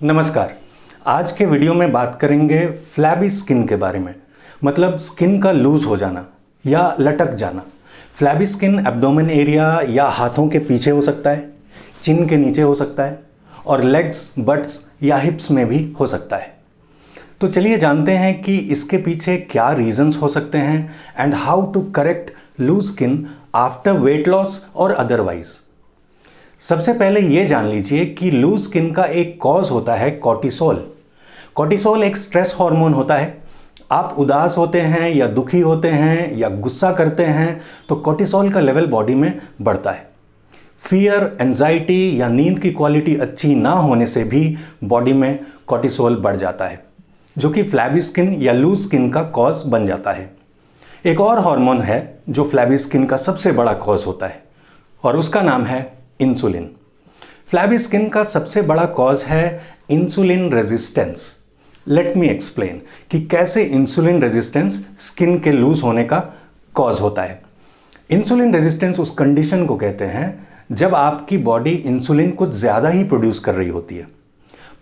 नमस्कार। आज के वीडियो में बात करेंगे फ्लैबी स्किन के बारे में, मतलब स्किन का लूज हो जाना या लटक जाना। फ्लैबी स्किन एब्डोमेन एरिया या हाथों के पीछे हो सकता है, चिन के नीचे हो सकता है और लेग्स, बट्स या हिप्स में भी हो सकता है। तो चलिए जानते हैं कि इसके पीछे क्या रीजंस हो सकते हैं and how to correct loose skin after weight loss और अदरवाइज। सबसे पहले ये जान लीजिए कि लूज स्किन का एक कॉज होता है कॉर्टिसोल। कॉर्टिसोल एक स्ट्रेस हार्मोन होता है। आप उदास होते हैं या दुखी होते हैं या गुस्सा करते हैं तो कॉर्टिसोल का लेवल बॉडी में बढ़ता है। फियर, एंजाइटी या नींद की क्वालिटी अच्छी ना होने से भी बॉडी में कॉर्टिसोल बढ़ जाता है, जो कि फ्लैबी स्किन या लूज स्किन का कॉज बन जाता है। एक और हार्मोन है जो फ्लैबी स्किन का सबसे बड़ा कॉज होता है और उसका नाम है इंसुलिन। फ्लैबी स्किन का सबसे बड़ा कॉज है insulin resistance. Let me explain कि कैसे इंसुलिन रेजिस्टेंस स्किन के लूज होने का कॉज होता है। इंसुलिन रेजिस्टेंस उस कंडीशन को कहते हैं जब आपकी बॉडी इंसुलिन कुछ ज़्यादा ही प्रोड्यूस कर रही होती है,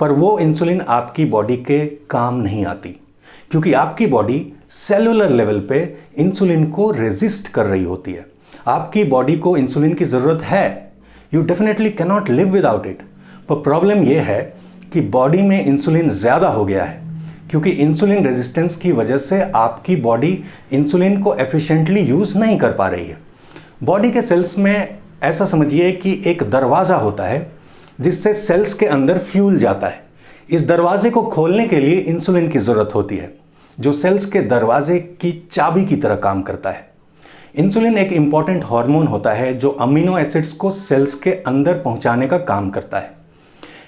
पर वो इंसुलिन आपकी बॉडी के काम नहीं आती, क्योंकि आपकी बॉडी सेलुलर लेवल पे इंसुलिन को रेजिस्ट कर रही होती है। आपकी बॉडी को इंसुलिन की ज़रूरत है, you definitely cannot live without it. पर प्रॉब्लम यह है कि बॉडी में इंसुलिन ज़्यादा हो गया है, क्योंकि इंसुलिन रेजिस्टेंस की वजह से आपकी बॉडी इंसुलिन को एफिशिएंटली यूज़ नहीं कर पा रही है। बॉडी के सेल्स में ऐसा समझिए कि एक दरवाज़ा होता है जिससे सेल्स के अंदर फ्यूल जाता है। इस दरवाजे को खोलने के लिए इंसुलिन की ज़रूरत होती है, जो सेल्स के दरवाजे की चाबी की तरह काम करता है। इंसुलिन एक इंपॉर्टेंट हार्मोन होता है जो अमीनो एसिड्स को सेल्स के अंदर पहुंचाने का काम करता है।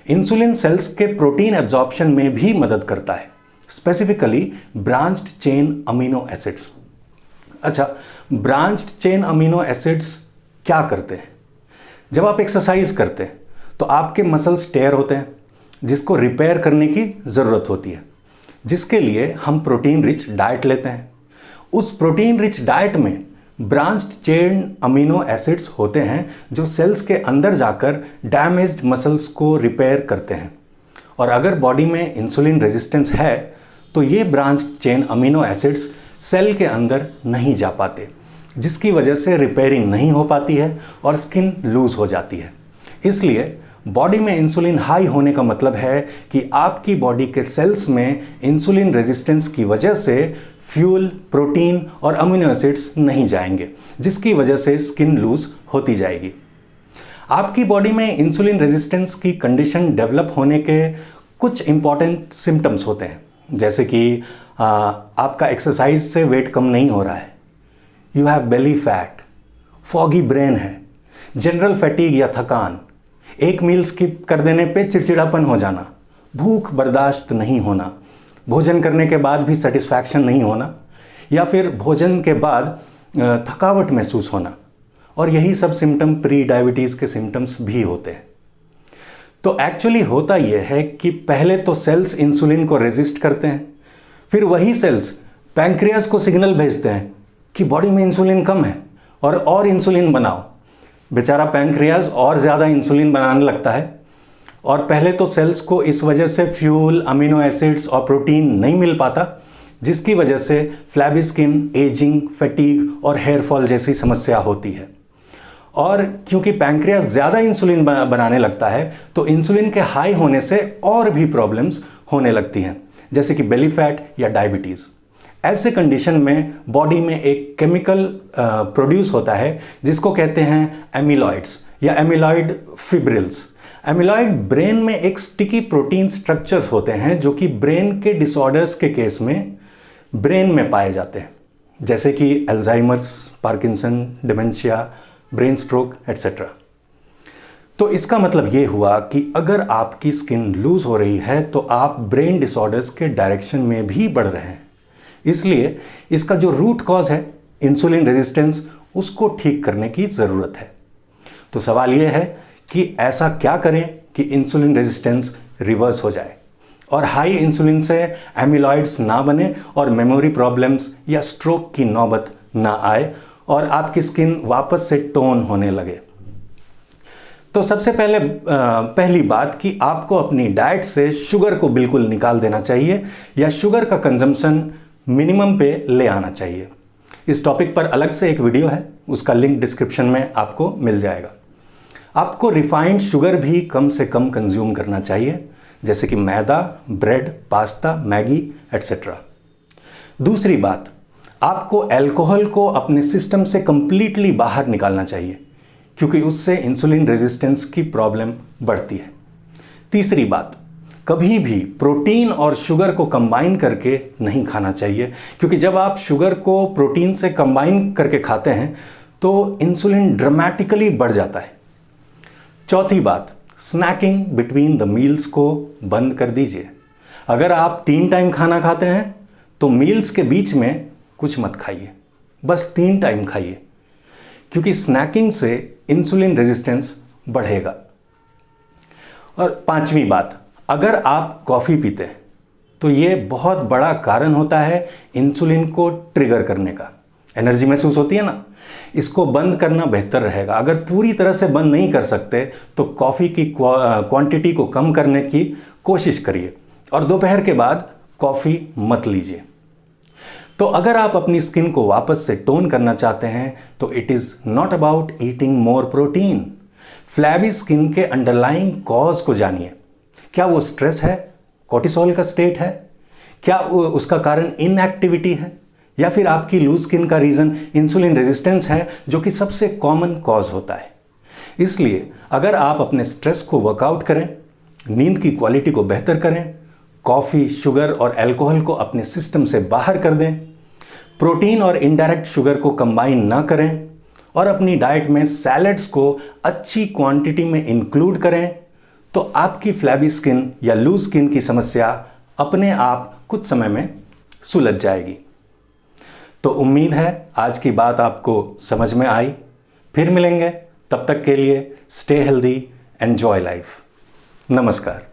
इंसुलिन सेल्स के प्रोटीन एब्जॉर्प्शन में भी मदद करता है, specifically branched chain amino acids. अच्छा, ब्रांच्ड चेन अमीनो एसिड्स क्या करते हैं? जब आप एक्सरसाइज करते हैं तो आपके मसल्स टेयर होते हैं, जिसको रिपेयर करने की ज़रूरत होती है, जिसके लिए हम प्रोटीन रिच डाइट लेते हैं। उस प्रोटीन रिच डाइट में ब्रांच्ड चेन अमीनो एसिड्स होते हैं जो सेल्स के अंदर जाकर डैमेज्ड मसल्स को रिपेयर करते हैं। और अगर बॉडी में इंसुलिन रेजिस्टेंस है तो ये branched chain amino acids cell के अंदर नहीं जा पाते, जिसकी वजह से रिपेयरिंग नहीं हो पाती है और स्किन लूज हो जाती है। इसलिए बॉडी में इंसुलिन हाई होने का मतलब है कि आपकी बॉडी के सेल्स में इंसुलिन रेजिस्टेंस की वजह से फ्यूल, प्रोटीन और अमीनो एसिड्स नहीं जाएंगे, जिसकी वजह से स्किन लूज होती जाएगी। आपकी बॉडी में इंसुलिन रेजिस्टेंस की कंडीशन डेवलप होने के कुछ इंपॉर्टेंट सिम्टम्स होते हैं, जैसे कि आपका एक्सरसाइज से वेट कम नहीं हो रहा है, you have belly fat, foggy brain है, जनरल फैटीग या थकान, एक मील स्किप कर देने पे चिड़चिड़ापन हो जाना, भूख बर्दाश्त नहीं होना, भोजन करने के बाद भी सेटिस्फैक्शन नहीं होना, या फिर भोजन के बाद थकावट महसूस होना। और यही सब सिम्टम प्री डायबिटीज़ के सिम्टम्स भी होते हैं। तो एक्चुअली होता यह है कि पहले तो सेल्स इंसुलिन को रेजिस्ट करते हैं, फिर वही सेल्स पैंक्रियाज को सिग्नल भेजते हैं कि बॉडी में इंसुलिन कम है और इंसुलिन बनाओ। बेचारा पैंक्रियाज और ज़्यादा इंसुलिन बनाने लगता है और पहले तो सेल्स को इस वजह से फ्यूल, अमीनो एसिड्स और प्रोटीन नहीं मिल पाता, जिसकी वजह से फ्लैबी स्किन, एजिंग, फैटीग और हेयर फॉल जैसी समस्या होती है। और क्योंकि पैंक्रियास ज़्यादा इंसुलिन बनाने लगता है तो इंसुलिन के हाई होने से और भी प्रॉब्लम्स होने लगती हैं, जैसे कि बेली फैट या डायबिटीज़। ऐसे कंडीशन में बॉडी में एक केमिकल प्रोड्यूस होता है जिसको कहते हैं एमिलॉइड्स या एमिलॉइड फिब्रिल्स। एमिलॉइड ब्रेन में एक स्टिकी प्रोटीन स्ट्रक्चर्स होते हैं जो कि ब्रेन के डिसऑर्डर्स के केस में ब्रेन में पाए जाते हैं, जैसे कि Alzheimer's, Parkinson, dementia, brain stroke etcetera. तो इसका मतलब ये हुआ कि अगर आपकी स्किन लूज हो रही है तो आप ब्रेन डिसऑर्डर्स के डायरेक्शन में भी बढ़ रहे हैं। इसलिए इसका जो रूट कॉज है इंसुलिन रेजिस्टेंस, उसको ठीक करने की ज़रूरत है। तो सवाल ये है कि ऐसा क्या करें कि इंसुलिन रेजिस्टेंस रिवर्स हो जाए और हाई इंसुलिन से एमिलॉइड्स ना बने और मेमोरी प्रॉब्लम्स या स्ट्रोक की नौबत ना आए और आपकी स्किन वापस से टोन होने लगे। तो सबसे पहली बात कि आपको अपनी डाइट से शुगर को बिल्कुल निकाल देना चाहिए या शुगर का कंजम्पशन मिनिमम पे ले आना चाहिए। इस टॉपिक पर अलग से एक वीडियो है, उसका लिंक डिस्क्रिप्शन में आपको मिल जाएगा। आपको रिफाइंड शुगर भी कम से कम कंज्यूम करना चाहिए, जैसे कि मैदा, ब्रेड, पास्ता, मैगी एट्सेट्रा। दूसरी बात, आपको अल्कोहल को अपने सिस्टम से कंप्लीटली बाहर निकालना चाहिए, क्योंकि उससे इंसुलिन रेजिस्टेंस की प्रॉब्लम बढ़ती है। तीसरी बात, कभी भी प्रोटीन और शुगर को कंबाइन करके नहीं खाना चाहिए, क्योंकि जब आप शुगर को प्रोटीन से कंबाइन करके खाते हैं तो इंसुलिन ड्रामेटिकली बढ़ जाता है। चौथी बात, स्नैकिंग बिटवीन द मील्स को बंद कर दीजिए। अगर आप 3 टाइम खाना खाते हैं तो मील्स के बीच में कुछ मत खाइए, बस 3 टाइम खाइए, क्योंकि स्नैकिंग से इंसुलिन रेजिस्टेंस बढ़ेगा। और 5वीं बात, अगर आप कॉफ़ी पीते हैं तो ये बहुत बड़ा कारण होता है इंसुलिन को ट्रिगर करने का। एनर्जी महसूस होती है ना, इसको बंद करना बेहतर रहेगा। अगर पूरी तरह से बंद नहीं कर सकते तो कॉफ़ी की क्वांटिटी को कम करने की कोशिश करिए और दोपहर के बाद कॉफ़ी मत लीजिए। तो अगर आप अपनी स्किन को वापस से टोन करना चाहते हैं तो it is not about eating more protein. Flabby skin के अंडरलाइंग कॉज को जानिए। क्या वो स्ट्रेस है, कोर्टिसोल का स्टेट है, क्या उसका कारण इनएक्टिविटी है, या फिर आपकी लूज स्किन का रीज़न इंसुलिन रेजिस्टेंस है, जो कि सबसे कॉमन कॉज होता है। इसलिए अगर आप अपने स्ट्रेस को वर्कआउट करें, नींद की क्वालिटी को बेहतर करें, कॉफ़ी, शुगर और अल्कोहल को अपने सिस्टम से बाहर कर दें, प्रोटीन और इनडायरेक्ट शुगर को कंबाइन ना करें और अपनी डाइट में सैलड्स को अच्छी क्वांटिटी में इंक्लूड करें, तो आपकी फ्लैबी स्किन या लूज स्किन की समस्या अपने आप कुछ समय में सुलझ जाएगी। तो उम्मीद है आज की बात आपको समझ में आई। फिर मिलेंगे, तब तक के लिए स्टे हेल्दी, एंजॉय लाइफ। नमस्कार।